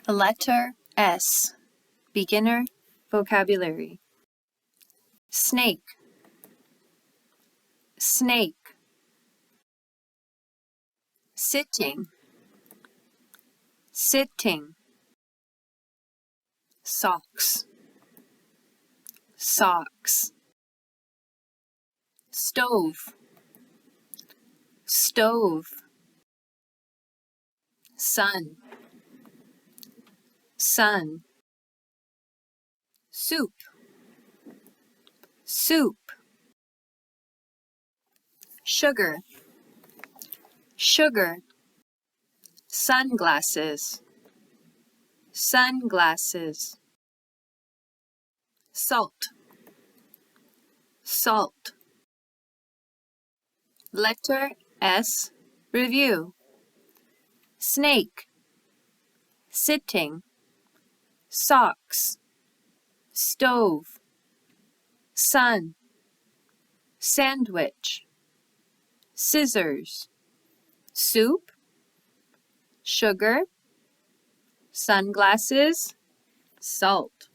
Letter S. Beginner vocabulary. Snake, snake. Sitting, sitting. Socks, socks. Stove, stove. Sun, sun. Soup, soup. Sugar, sugar. Sunglasses, sunglasses. Salt, salt. Letter S. Review. Snake, sitting. Socks, stove. Sun, sandwich. Scissors, soup. Sugar, sunglasses, salt.